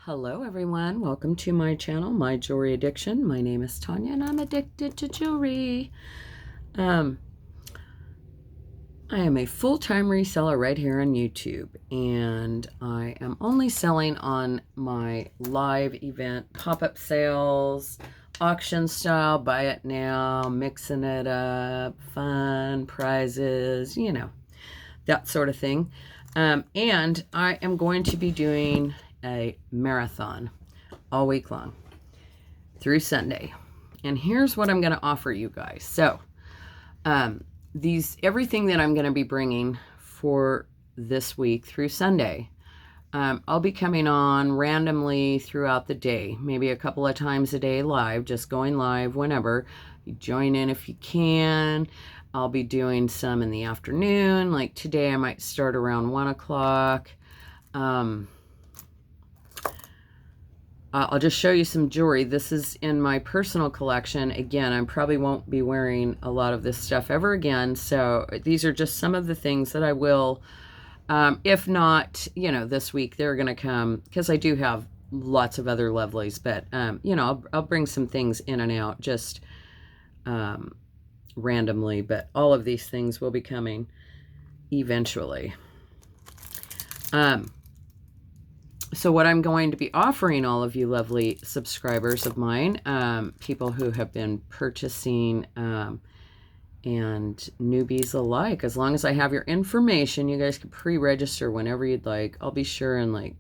Hello everyone, welcome to my channel, My Jewelry Addiction. My name is Tanya and I'm addicted to jewelry. I am a full-time reseller right here on YouTube, and I am only selling on my live event pop-up sales, auction style, buy it now, mixing it up, fun, prizes, you know, that sort of thing. And I am going to be doing a marathon all week long through Sunday. And here's what I'm going to offer you guys. So everything that I'm going to be bringing for this week through Sunday, I'll be coming on randomly throughout the day, maybe a couple of times a day live, just going live whenever. You join in if you can. I'll be doing some in the afternoon. Like today I might start around 1 o'clock. I'll just show you some jewelry. This is in my personal collection. Again, I probably won't be wearing a lot of this stuff ever again. So these are just some of the things that I will, if not, you know, this week they're going to come, because I do have lots of other lovelies, but, you know, I'll bring some things in and out just randomly, but all of these things will be coming eventually. So what I'm going to be offering all of you lovely subscribers of mine, people who have been purchasing, and newbies alike, as long as I have your information, you guys can pre-register whenever you'd like. I'll be sure and like,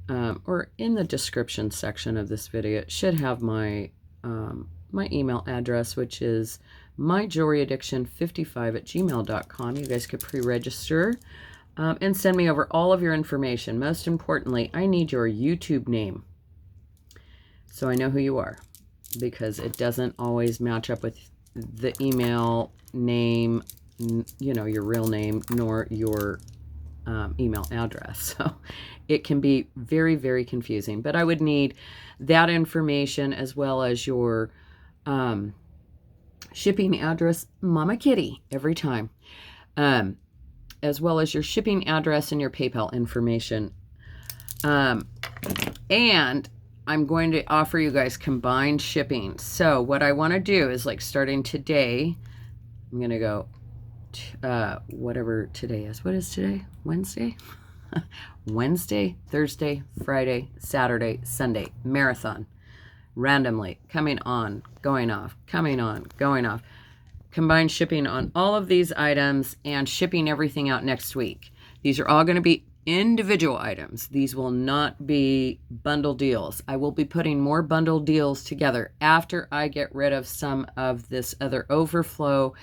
or in the description section of this video, it should have my, my email address, which is myjewelryaddiction55@gmail.com. You guys could pre-register. And send me over all of your information. Most importantly, I need your YouTube name so I know who you are, because it doesn't always match up with the email name, you know, your real name, nor your email address. So it can be very, very confusing. But I would need that information as well as your shipping address, Mama Kitty, every time. As well as your shipping address and your PayPal information. And I'm going to offer you guys combined shipping. So what I want to do is, like, starting today, I'm going to go, whatever today is. What is today? Wednesday? Wednesday, Thursday, Friday, Saturday, Sunday. Marathon. Randomly. Coming on, going off, coming on, going off. Combined shipping on all of these items and shipping everything out next week. These are all going to be individual items. These will not be bundle deals. I will be putting more bundle deals together after I get rid of some of this other overflow,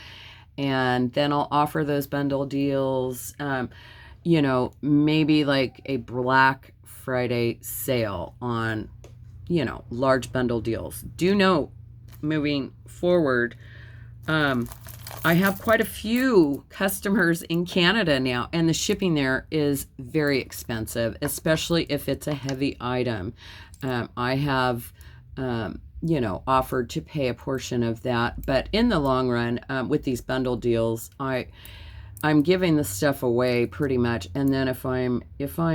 and then I'll offer those bundle deals, you know, maybe like a Black Friday sale on, you know, large bundle deals. Do note, moving forward, I have quite a few customers in Canada now, and the shipping there is very expensive, especially if it's a heavy item. I have, you know, offered to pay a portion of that, but in the long run, with these bundle deals, I'm giving the stuff away pretty much, and then if I'm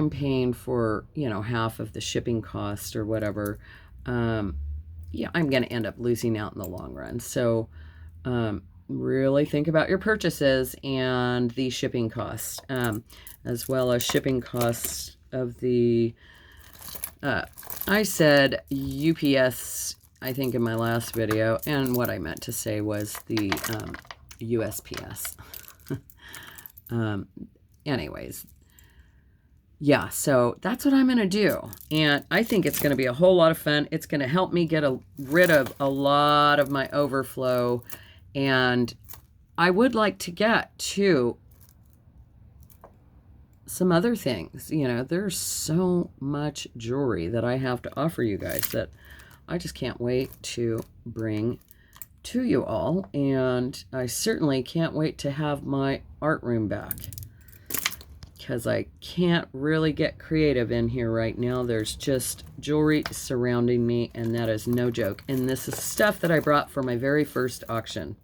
paying for, you know, half of the shipping cost or whatever, yeah, I'm going to end up losing out in the long run. So really think about your purchases and the shipping costs, as well as shipping costs of the, I said UPS, I think, in my last video, and what I meant to say was the USPS. Anyways, yeah, so that's what I'm going to do. And I think it's going to be a whole lot of fun. It's going to help me get rid of a lot of my overflow. And I would like to get to some other things. You know, there's so much jewelry that I have to offer you guys that I just can't wait to bring to you all. And I certainly can't wait to have my art room back, because I can't really get creative in here right now. There's just jewelry surrounding me, and that is no joke. And this is stuff that I brought for my very first auction.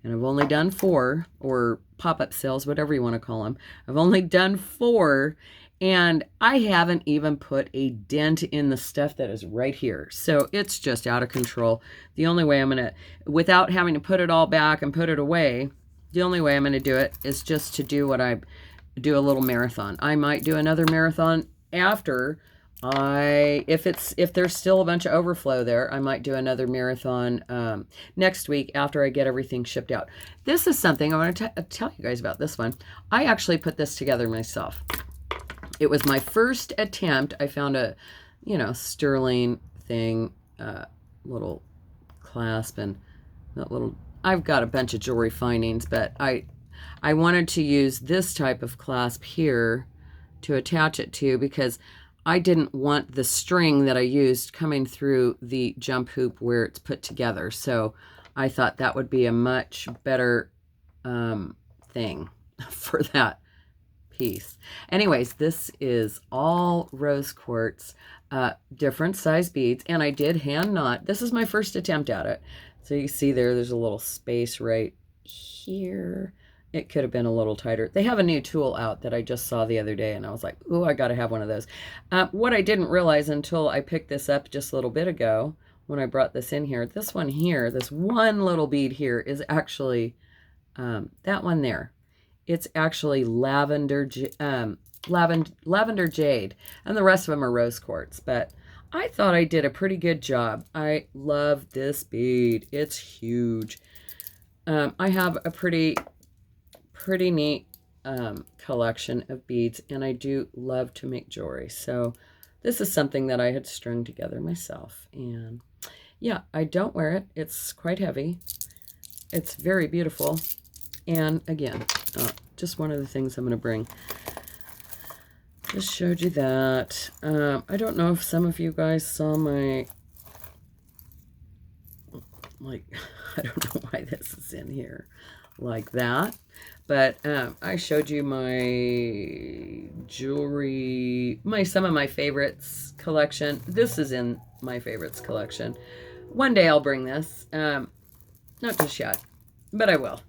And I've only done 4, or pop-up sales, whatever you want to call them. I've only done 4, And I haven't even put a dent in the stuff that is right here. So it's just out of control. The only way I'm going to, without having to put it all back and put it away, the only way I'm going to do it is just to do what I do, a little marathon. I might do another marathon after if there's still a bunch of overflow there, I might do another marathon next week after I get everything shipped out. This is something I want to tell you guys about. This one, I actually put this together myself. It was my first attempt. I found a, sterling thing, little clasp and that little, I've got a bunch of jewelry findings, but I wanted to use this type of clasp here to attach it to, because I didn't want the string that I used coming through the jump hoop where it's put together. So I thought that would be a much better thing for that piece. Anyways, this is all rose quartz, different size beads, and I did hand knot. This is my first attempt at it. So you see there's a little space right here. It could have been a little tighter. They have a new tool out that I just saw the other day, and I was like, oh, I got to have one of those. What I didn't realize until I picked this up just a little bit ago when I brought this in here, this one here, this one little bead here is actually that one there. It's actually lavender jade, and the rest of them are rose quartz. But I thought I did a pretty good job. I love this bead. It's huge. I have a pretty neat collection of beads, and I do love to make jewelry. So this is something that I had strung together myself. And yeah, I don't wear it. It's quite heavy. It's very beautiful. And again, just one of the things I'm going to bring. Just showed you that. I don't know if some of you guys saw my, I don't know why this is in here like that. But I showed you my jewelry, some of my favorites collection. This is in my favorites collection. One day I'll bring this. Not just yet, but I will.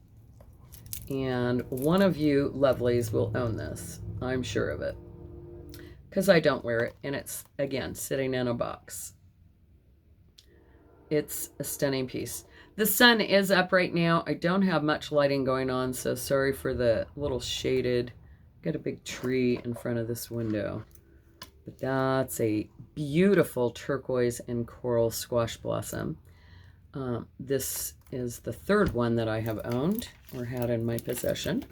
And one of you lovelies will own this. I'm sure of it. Because I don't wear it. And it's, again, sitting in a box. It's a stunning piece. The sun is up right now. I don't have much lighting going on, so sorry for the little shaded. Got a big tree in front of this window. But that's a beautiful turquoise and coral squash blossom. This is the third one that I have owned or had in my possession.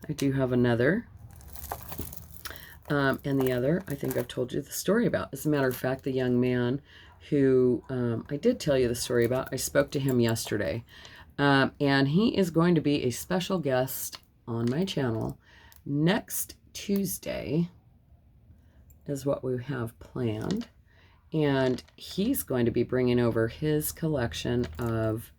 I do have another. And the other, I think I've told you the story about. As a matter of fact, the young man who I did tell you the story about, I spoke to him yesterday. And he is going to be a special guest on my channel next Tuesday is what we have planned. And he's going to be bringing over his collection of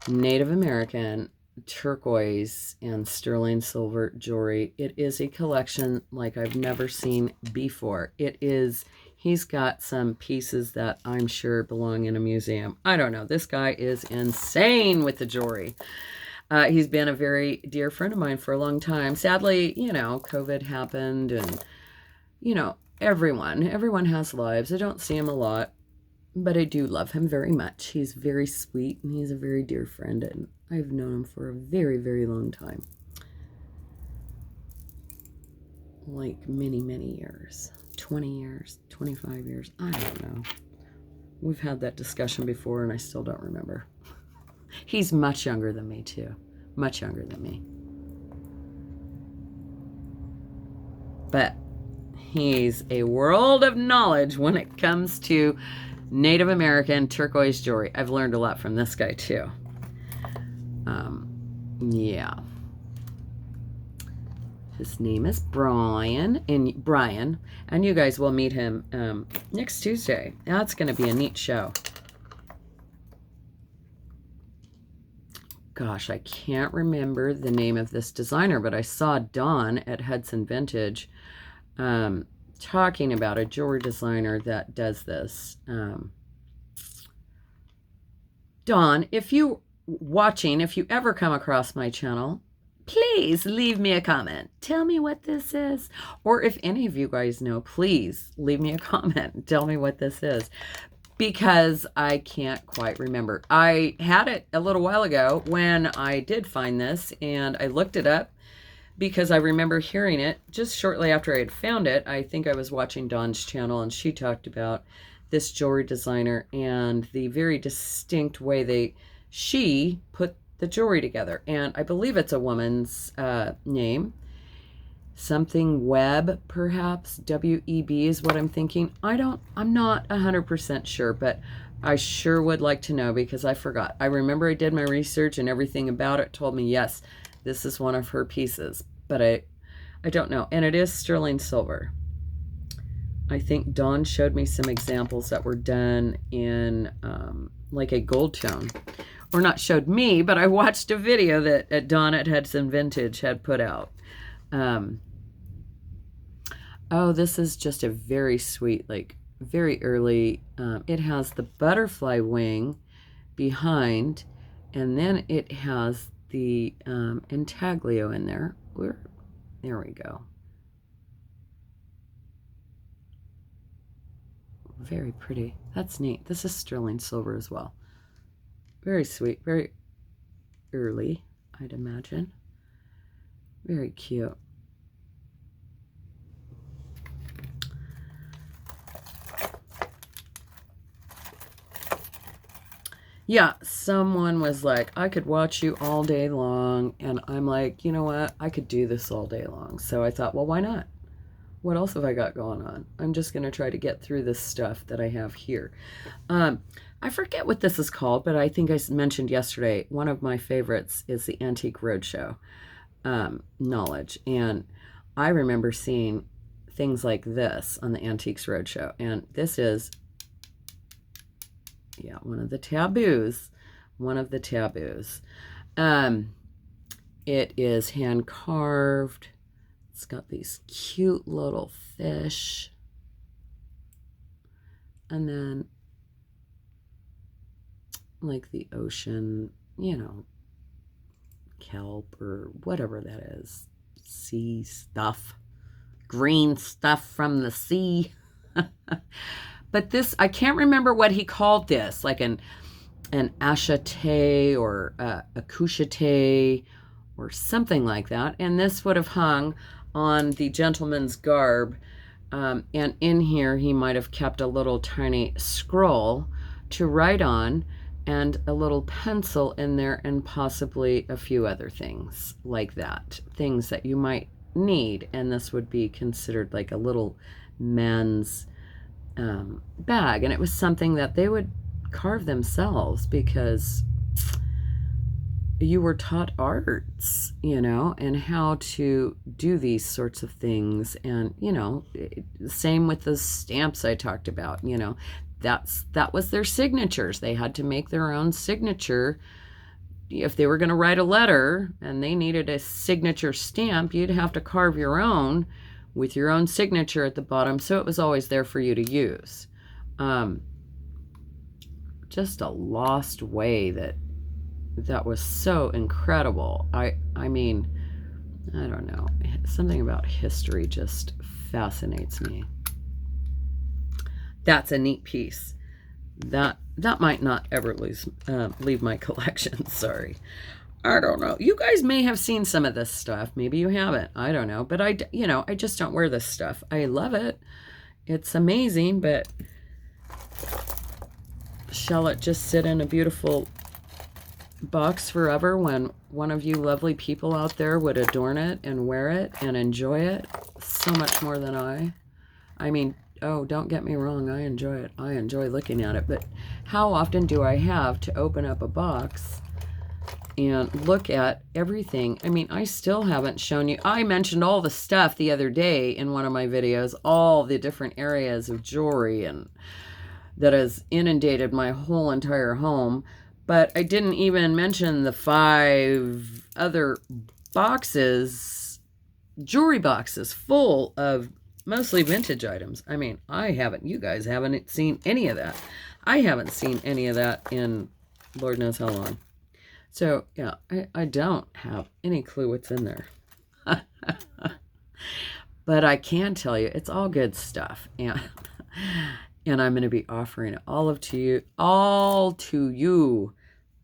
Native American turquoise and sterling silver jewelry. It is a collection like I've never seen before. He's got some pieces that I'm sure belong in a museum. I don't know. This guy is insane with the jewelry. He's been a very dear friend of mine for a long time. Sadly, COVID happened, and, everyone has lives. I don't see him a lot, but I do love him very much. He's very sweet, and he's a very dear friend, and I've known him for a very, very long time. Like many, many years. 20 years, 25 years, I don't know. We've had that discussion before, and I still don't remember. He's much younger than me, too. Much younger than me. But he's a world of knowledge when it comes to Native American turquoise jewelry. I've learned a lot from this guy, too. Yeah. His name is Brian, and you guys will meet him next Tuesday. That's going to be a neat show. Gosh, I can't remember the name of this designer, but I saw Dawn at Hudson Vintage talking about a jewelry designer that does this. Dawn, if you ever come across my channel, please leave me a comment. Tell me what this is. Or if any of you guys know, please leave me a comment and tell me what this is. Because I can't quite remember. I had it a little while ago when I did find this, and I looked it up because I remember hearing it just shortly after I had found it. I think I was watching Dawn's channel, and she talked about this jewelry designer and the very distinct way she put the jewelry together. And I believe it's a woman's name. Something Webb, perhaps. W-E-B is what I'm thinking. I'm not 100% sure, but I sure would like to know because I forgot. I remember I did my research and everything about it told me, yes, this is one of her pieces, but I don't know. And it is sterling silver. I think Dawn showed me some examples that were done in like a gold tone. Or not showed me, but I watched a video that Dawn at Hudson Vintage had put out. Oh, this is just a very sweet, like very early. It has the butterfly wing behind, and then it has the intaglio in there. There we go. Very pretty. That's neat. This is sterling silver as well. Very sweet, very early, I'd imagine. Very cute. Yeah, someone was like, I could watch you all day long. And I'm like, you know what? I could do this all day long. So I thought, well, why not? What else have I got going on? I'm just going to try to get through this stuff that I have here. I forget what this is called, but I think I mentioned yesterday, one of my favorites is the Antique Roadshow knowledge. And I remember seeing things like this on the Antiques Roadshow. And this is, yeah, one of the taboos. One of the taboos. It is hand carved. It's got these cute little fish. And then like the ocean, you know, kelp or whatever that is. Sea stuff. Green stuff from the sea. But this, I can't remember what he called this, like an achete or a couchete or something like that. And this would have hung on the gentleman's garb. And in here, he might have kept a little tiny scroll to write on and a little pencil in there and possibly a few other things like that. Things that you might need. And this would be considered like a little men's bag. And it was something that they would carve themselves because you were taught arts, you know, and how to do these sorts of things. And, you know, same with the stamps I talked about, you know, that was their signatures. They had to make their own signature. If they were going to write a letter and they needed a signature stamp, you'd have to carve your own with your own signature at the bottom. So it was always there for you to use. Just a lost way that was so incredible. I mean, I don't know. Something about history just fascinates me. That's a neat piece. That might not ever leave my collection. Sorry. I don't know. You guys may have seen some of this stuff. Maybe you haven't. I don't know. But I just don't wear this stuff. I love it. It's amazing, but shall it just sit in a beautiful box forever when one of you lovely people out there would adorn it and wear it and enjoy it so much more than I? I mean, oh, don't get me wrong. I enjoy it. I enjoy looking at it. But how often do I have to open up a box and look at everything? I mean, I still haven't shown you. I mentioned all the stuff the other day in one of my videos, all the different areas of jewelry and that has inundated my whole entire home. But I didn't even mention the 5 other boxes, jewelry boxes full of mostly vintage items. I mean, you guys haven't seen any of that. I haven't seen any of that in Lord knows how long. So, yeah, I don't have any clue what's in there. But I can tell you it's all good stuff. And I'm going to be offering all to you,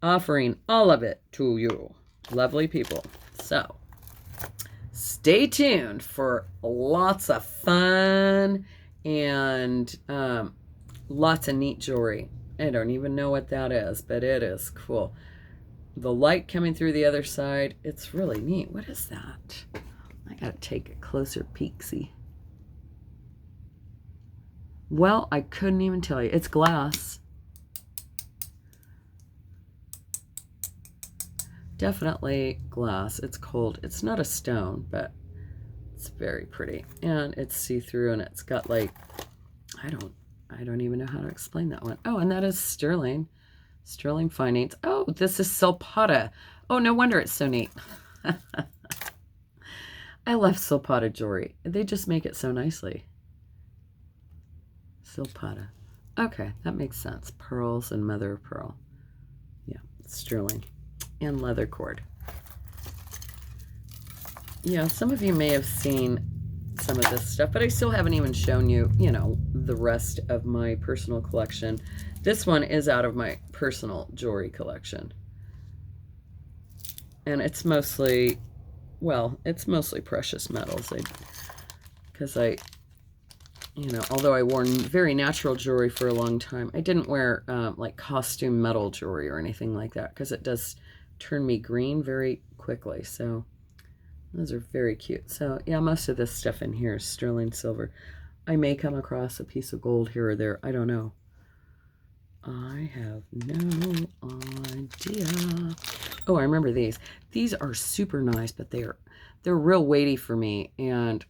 offering all of it to you, lovely people. So stay tuned for lots of fun and lots of neat jewelry. I don't even know what that is, but it is cool. The light coming through the other side, it's really neat. What is that? I gotta take a closer peek-see. Well, I couldn't even tell you. It's glass. Definitely glass. It's cold. It's not a stone, but it's very pretty. And it's see-through, and it's got like, I don't even know how to explain that one. Oh, and that is sterling. Sterling findings. Oh, this is Silpata. Oh, no wonder it's so neat. I love Silpata jewelry. They just make it so nicely. Silpata. Okay, that makes sense. Pearls and mother of pearl. Yeah, sterling. And leather cord. Yeah, some of you may have seen some of this stuff, but I still haven't even shown you, the rest of my personal collection. This one is out of my personal jewelry collection. And it's mostly, precious metals. Because although I wore very natural jewelry for a long time, I didn't wear like costume metal jewelry or anything like that because it does turn me green very quickly. So those are very cute. So yeah, most of this stuff in here is sterling silver. I may come across a piece of gold here or there. I don't know. I have no idea. Oh, I remember these. These are super nice, but they're real weighty for me. And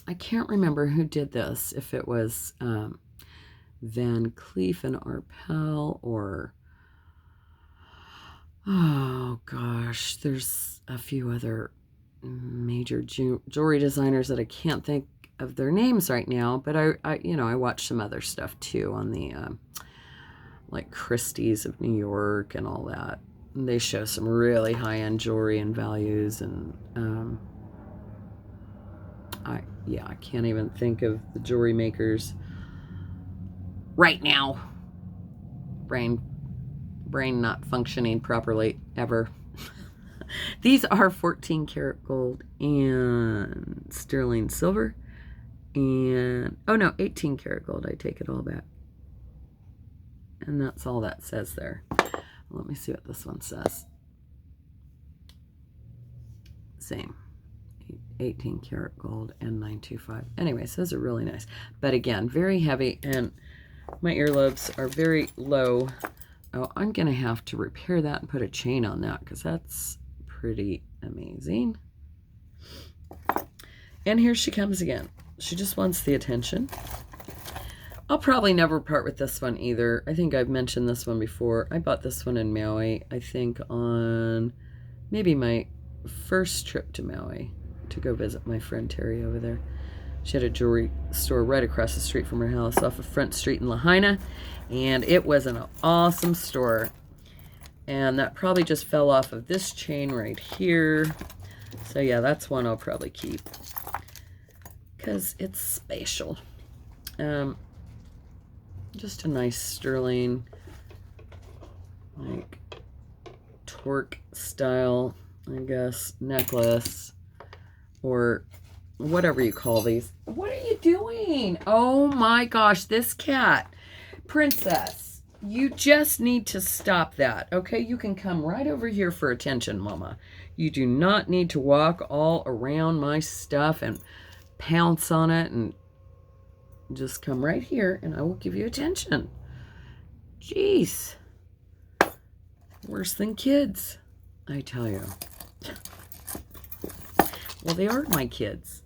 I can't remember who did this. If it was Van Cleef and Opal or... Oh, gosh. There's a few other major jewelry designers that I can't think of their names right now, but I watch some other stuff too on the like Christie's of New York and all that. And they show some really high-end jewelry and values, and I can't even think of the jewelry makers right now. Brain not functioning properly ever. These are 14 karat gold and sterling silver. And, 18 karat gold. I take it all back. And that's all that says there. Let me see what this one says. Same. 18 karat gold and 925. Anyways, those are really nice. But again, very heavy, and my earlobes are very low. Oh, I'm going to have to repair that and put a chain on that because that's pretty amazing. And here she comes again. She just wants the attention. I'll probably never part with this one either. I think I've mentioned this one before. I bought this one in Maui, I think on maybe my first trip to Maui to go visit my friend Terry over there. She had a jewelry store right across the street from her house off of Front Street in Lahaina, and it was an awesome store. And that probably just fell off of this chain right here. So yeah, that's one I'll probably keep because it's spatial. Just a nice sterling, like torque style, I guess, necklace, or whatever you call these. What are you doing? Oh my gosh, this cat. Princess, you just need to stop that, okay? You can come right over here for attention, Mama. You do not need to walk all around my stuff and pounce on it, and just come right here and I will give you attention. Jeez. Worse than kids, I tell you. Well, they are my kids.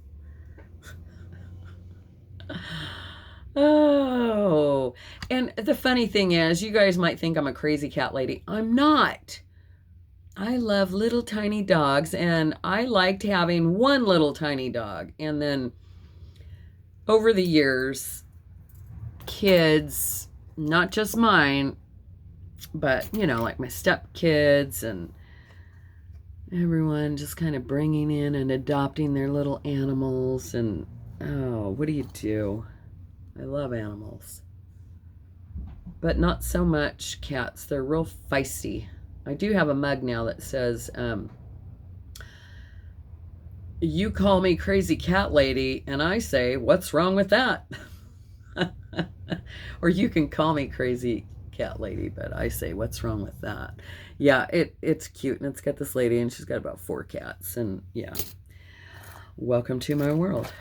Oh, and the funny thing is, you guys might think I'm a crazy cat lady. I'm not. I love little tiny dogs, and I liked having one little tiny dog. And then over the years, kids, not just mine, But, you know, like my stepkids and everyone just kind of bringing in and adopting their little animals. And, oh, what do you do? I love animals. But not so much cats. They're real feisty. I do have a mug now that says, you call me crazy cat lady, and I say, what's wrong with that? Or you can call me crazy cat lady, but I say, what's wrong with that? Yeah, it's cute, and it's got this lady, and she's got about 4 cats, and yeah. Welcome to my world.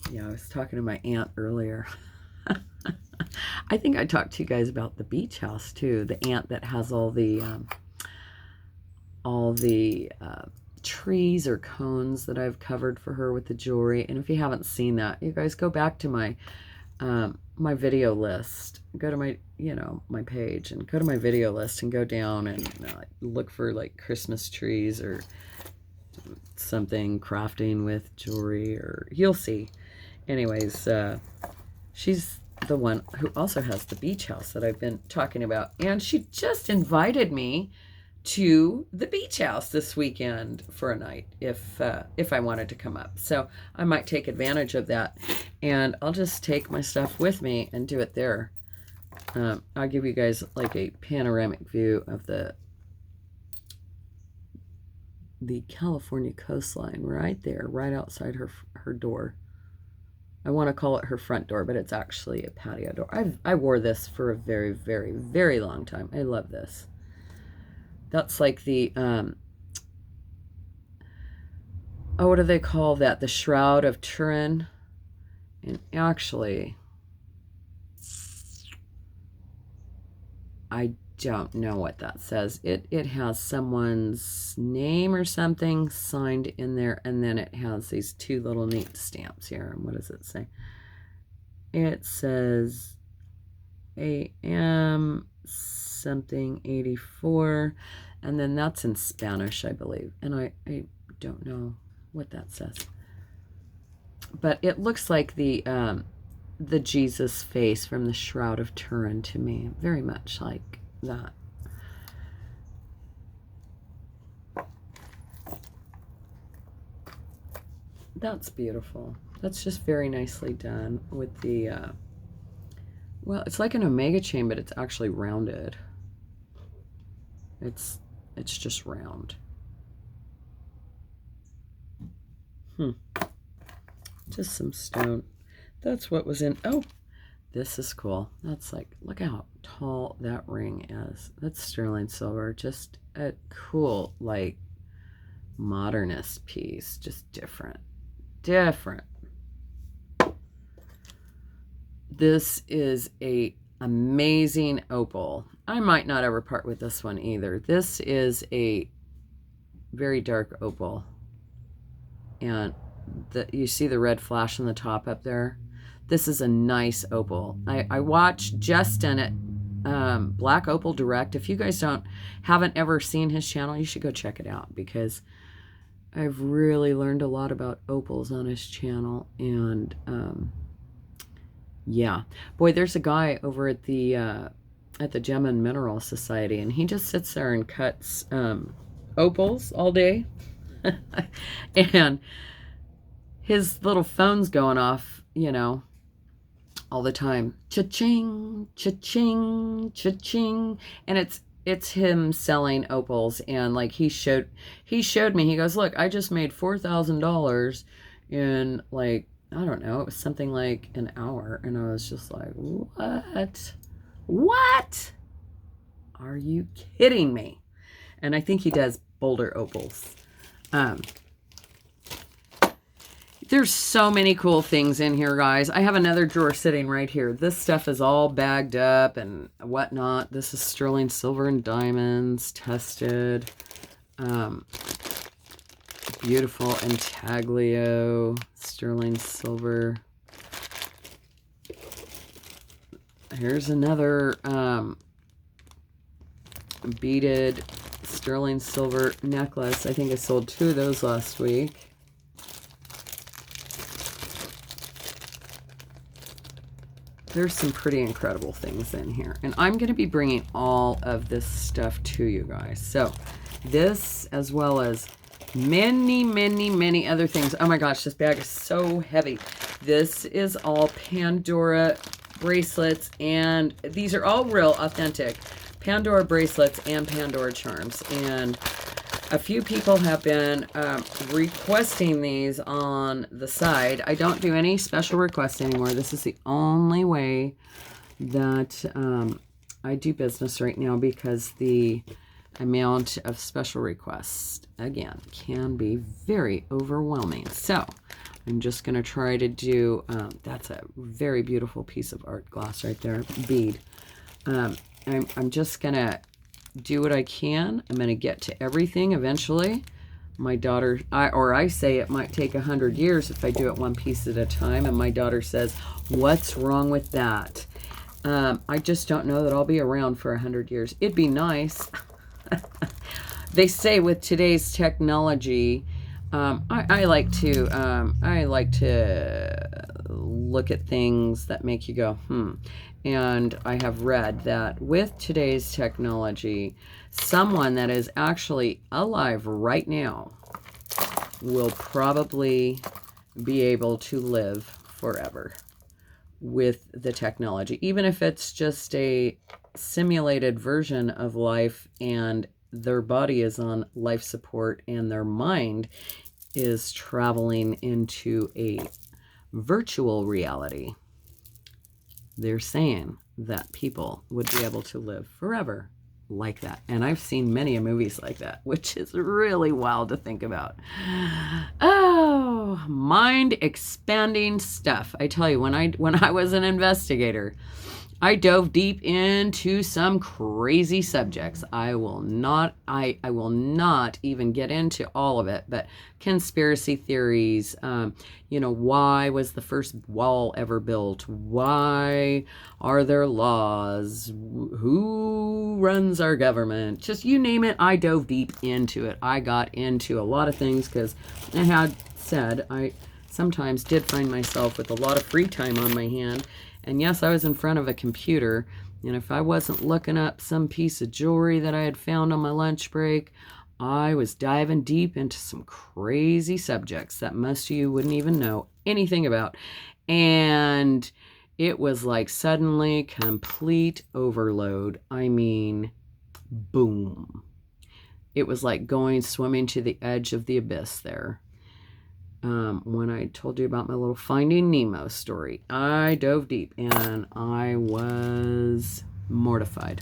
Yeah, I was talking to my aunt earlier. I think I talked to you guys about the beach house too. The aunt that has all the trees or cones that I've covered for her with the jewelry. And if you haven't seen that, you guys go back to my my video list. Go to my my page and go to my video list and go down and look for like Christmas trees or something, crafting with jewelry, or you'll see. Anyways, she's the one who also has the beach house that I've been talking about, and she just invited me to the beach house this weekend for a night if I wanted to come up. So I might take advantage of that, and I'll just take my stuff with me and do it there. I'll give you guys like a panoramic view of the California coastline right there, right outside her door. I want to call it her front door, but it's actually a patio door. I wore this for a very, very, very long time. I love this. That's like the, oh, what do they call that? The Shroud of Turin. And actually, I don't know what that says. It has someone's name or something signed in there, and then it has these 2 little neat stamps here. And what does it say? It says AM something 84, and then that's in Spanish, I believe, and I don't know what that says, but it looks like the Jesus face from the Shroud of Turin to me, very much like that. That's beautiful. That's just very nicely done with the well, it's like an omega chain, but it's actually rounded. It's just round. Just some stone. That's what was in. Oh, this is cool. That's like, look how tall that ring is. That's sterling silver. Just a cool, like, modernist piece. Just different. This is a amazing opal. I might not ever part with this one either. This is a very dark opal. And you see the red flash on the top up there? This is a nice opal. I watched Justin at Black Opal Direct. If you guys haven't ever seen his channel, you should go check it out, because I've really learned a lot about opals on his channel. And yeah, boy, there's a guy over at the Gem and Mineral Society, and he just sits there and cuts opals all day. And his little phone's going off, all the time. Cha-ching, cha-ching, cha-ching. And it's him selling opals. And like he showed me, he goes, look, I just made $4,000 in, like, I don't know, it was something like an hour. And I was just like, what are you kidding me? And I think he does Boulder opals. There's so many cool things in here, guys. I have another drawer sitting right here. This stuff is all bagged up and whatnot. This is sterling silver and diamonds, tested. Beautiful intaglio, sterling silver. Here's another beaded sterling silver necklace. I think I sold 2 of those last week. there's some pretty incredible things in here. And I'm going to be bringing all of this stuff to you guys. So this, as well as many, many, many other things. Oh my gosh, this bag is so heavy. This is all Pandora bracelets, and these are all real, authentic Pandora bracelets and Pandora charms. And a few people have been requesting these on the side. I don't do any special requests anymore. This is the only way that I do business right now, because the amount of special requests, again, can be very overwhelming. So I'm just going to try to do, that's a very beautiful piece of art glass right there, bead. I'm just going to do what I can. I'm going to get to everything eventually. My daughter, I say it might take 100 years if I do it one piece at a time. And my daughter says, what's wrong with that? I just don't know that I'll be around for 100 years. It'd be nice. They say with today's technology, I like to look at things that make you go, And I have read that with today's technology, someone that is actually alive right now will probably be able to live forever with the technology, even if it's just a simulated version of life and their body is on life support and their mind is traveling into a virtual reality. They're saying that people would be able to live forever like that. And I've seen many movies like that, which is really wild to think about. Oh, mind expanding stuff. I tell you, when I was an investigator, I dove deep into some crazy subjects. I will not even get into all of it, but conspiracy theories, why was the first wall ever built? Why are there laws? Who runs our government? Just you name it, I dove deep into it. I got into a lot of things because I had said I sometimes did find myself with a lot of free time on my hand. And yes, I was in front of a computer, and if I wasn't looking up some piece of jewelry that I had found on my lunch break, I was diving deep into some crazy subjects that most of you wouldn't even know anything about. And it was like suddenly complete overload. I mean, boom. It was like swimming to the edge of the abyss there. When I told you about my little Finding Nemo story, I dove deep and I was mortified.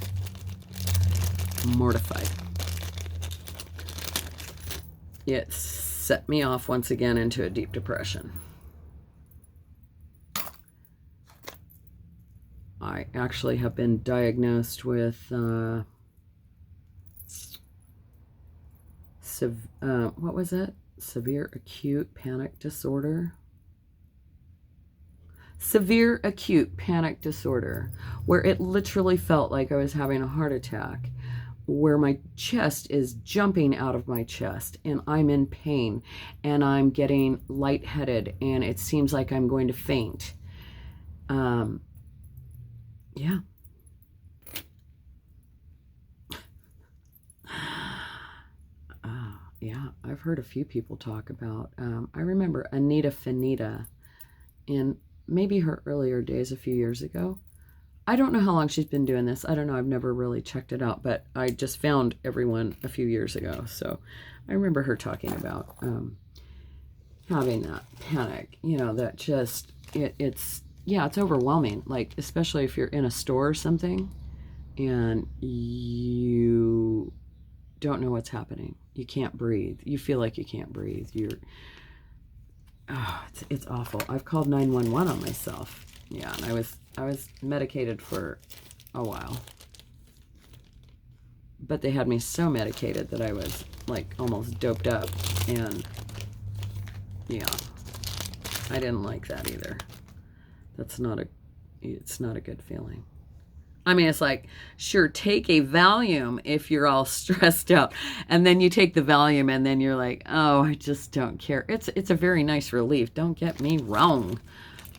Mortified. It set me off once again into a deep depression. I actually have been diagnosed with what was it? Severe acute panic disorder. Severe acute panic disorder, where it literally felt like I was having a heart attack, where my chest is jumping out of my chest and I'm in pain and I'm getting lightheaded and it seems like I'm going to faint. Yeah. Yeah, I've heard a few people talk about, I remember Anita Finita in maybe her earlier days a few years ago. I don't know how long she's been doing this. I don't know. I've never really checked it out, but I just found everyone a few years ago. So I remember her talking about having that panic, that just, it's overwhelming. Like, especially if you're in a store or something and you don't know what's happening. You can't breathe. You feel like you can't breathe. It's awful. I've called 911 on myself. Yeah, and I was medicated for a while. But they had me so medicated that I was like almost doped up, and yeah, I didn't like that either. It's not a good feeling. I mean, it's like, sure, take a Valium if you're all stressed out. And then you take the Valium and then you're like, oh, I just don't care. It's a very nice relief. Don't get me wrong.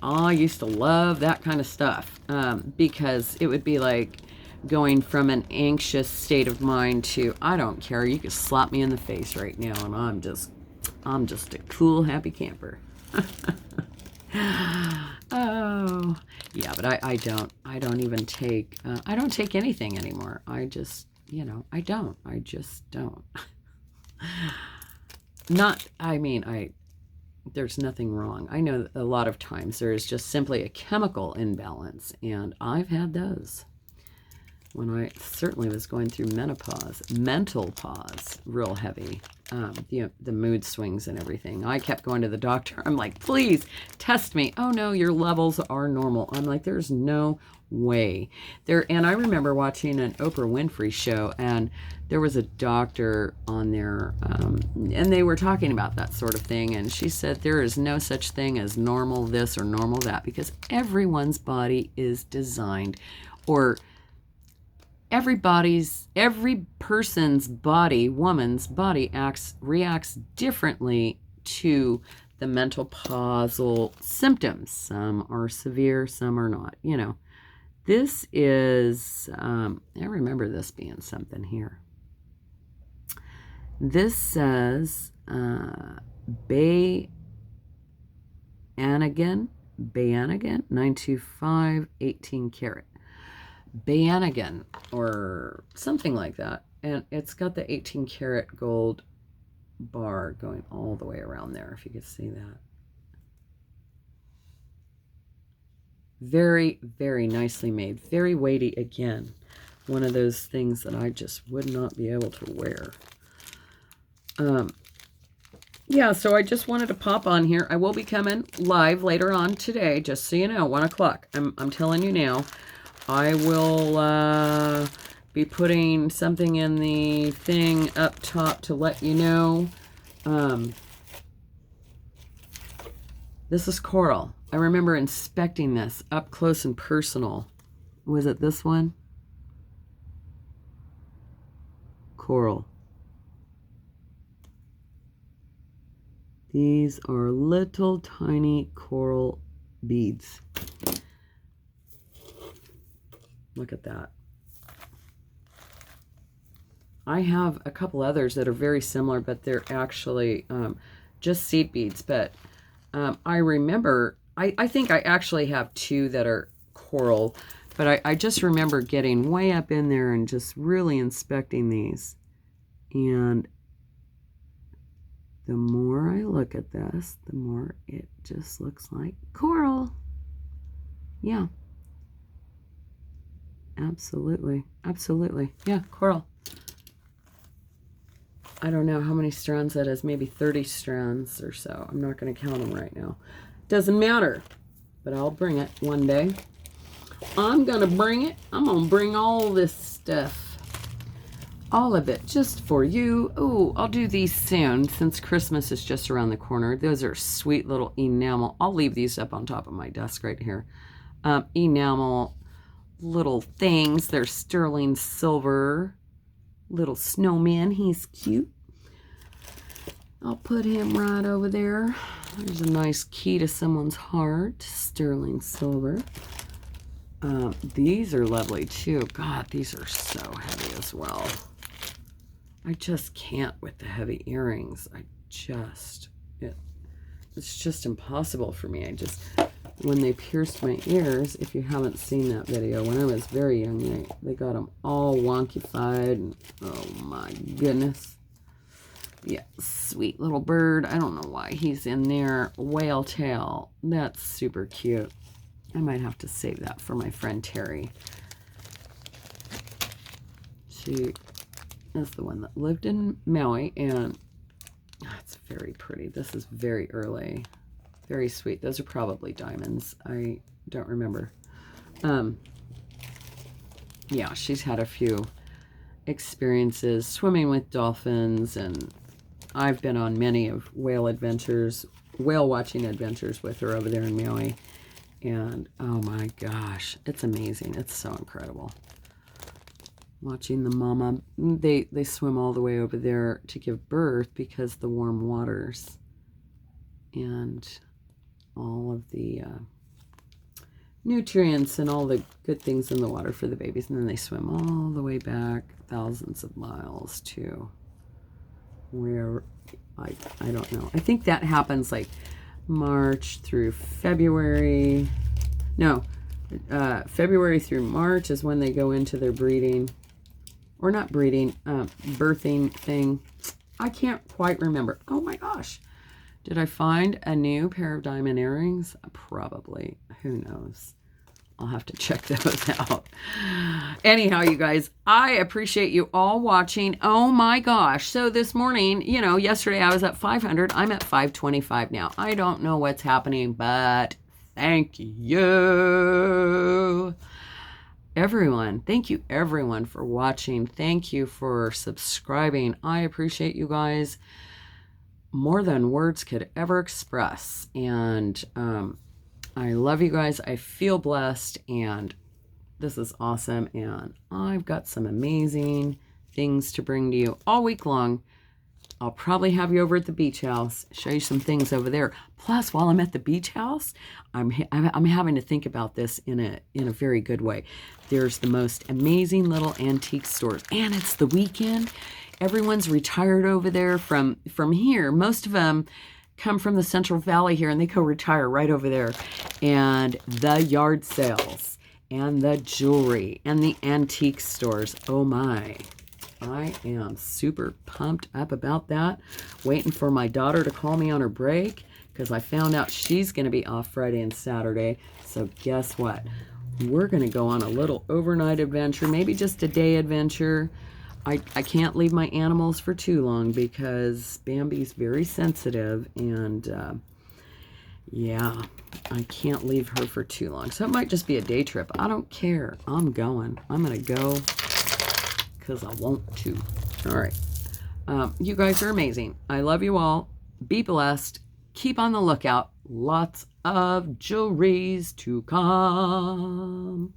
I used to love that kind of stuff because it would be like going from an anxious state of mind to, I don't care, you could slap me in the face right now and I'm just a cool, happy camper. Oh, yeah, but I don't even take, I don't take anything anymore. I just, I just don't. There's nothing wrong. I know that a lot of times there is just simply a chemical imbalance, and I've had those when I certainly was going through menopause, mental pause, real heavy. The mood swings and everything. I kept going to the doctor. I'm like, please test me. Oh no, your levels are normal. I'm like, there's no way. And I remember watching an Oprah Winfrey show, and there was a doctor on there, and they were talking about that sort of thing. And she said there is no such thing as normal this or normal that, because everyone's body is designed, or every person's body, woman's body reacts differently to the menopausal symptoms. Some are severe, some are not. This is, I remember this being something here. This says Bayanagan, 925, 18 karat. Bayanagan, or something like that. And it's got the 18 karat gold bar going all the way around there, if you could see that. Very, very nicely made. Very weighty again. One of those things that I just would not be able to wear. Yeah, so I just wanted to pop on here. I will be coming live later on today, just so you know, 1 o'clock. I'm telling you now. I will be putting something in the thing up top to let you know. This is coral. I remember inspecting this up close and personal. Was it this one? Coral. These are little tiny coral beads. Look at that. I have a couple others that are very similar, but they're actually just seed beads. But I remember, I think I actually have two that are coral, but I just remember getting way up in there and just really inspecting these. And the more I look at this, the more it just looks like coral. Yeah. Absolutely. Absolutely. Yeah, coral. I don't know how many strands that is. Maybe 30 strands or so. I'm not going to count them right now. Doesn't matter. But I'll bring it one day. I'm going to bring it. I'm going to bring all this stuff. All of it. Just for you. Oh, I'll do these soon since Christmas is just around the corner. Those are sweet little enamel. I'll leave these up on top of my desk right here. Enamel little things. They're sterling silver. Little snowman. He's cute. I'll put him right over there. There's a nice key to someone's heart. Sterling silver. These are lovely too. God, these are so heavy as well. I just can't with the heavy earrings. It's just impossible for me. When they pierced my ears, if you haven't seen that video, when I was very young, they got them all wonky-fied, and oh my goodness. Yeah, sweet little bird. I don't know why he's in there. Whale tail. That's super cute. I might have to save that for my friend Terry. She is the one that lived in Maui, and that's very pretty. This is very early. Very sweet. Those are probably diamonds. I don't remember. Yeah, she's had a few experiences swimming with dolphins, and I've been on many of whale watching adventures with her over there in Maui. And oh my gosh, it's amazing. It's so incredible. Watching the mama, they swim all the way over there to give birth because the warm waters. And all of the nutrients and all the good things in the water for the babies. And then they swim all the way back thousands of miles to where, I don't know. I think that happens like March through February. No, February through March is when they go into their breeding, or not breeding, birthing thing. I can't quite remember. Oh my gosh. Did I find a new pair of diamond earrings? Probably. Who knows? I'll have to check those out. Anyhow, you guys, I appreciate you all watching. Oh my gosh. So this morning, you know, yesterday I was at 500. I'm at 525 now. I don't know what's happening, but thank you. Everyone, thank you everyone for watching. Thank you for subscribing. I appreciate you guys more than words could ever express. And I love you guys. I feel blessed, and this is awesome. And I've got some amazing things to bring to you all week long. I'll probably have you over at the beach house, show you some things over there. Plus, while I'm at the beach house, I'm having to think about this in a very good way. There's the most amazing little antique stores, and it's the weekend. Everyone's retired over there from here. Most of them come from the Central Valley here, and they go retire right over there. And the yard sales, and the jewelry, and the antique stores. Oh my. I am super pumped up about that. Waiting for my daughter to call me on her break, because I found out she's going to be off Friday and Saturday. So guess what? We're going to go on a little overnight adventure, maybe just a day adventure. I can't leave my animals for too long because Bambi's very sensitive, and yeah, I can't leave her for too long. So it might just be a day trip. I don't care. I'm going. I'm going to go because I want to. All right. You guys are amazing. I love you all. Be blessed. Keep on the lookout. Lots of jewelries to come.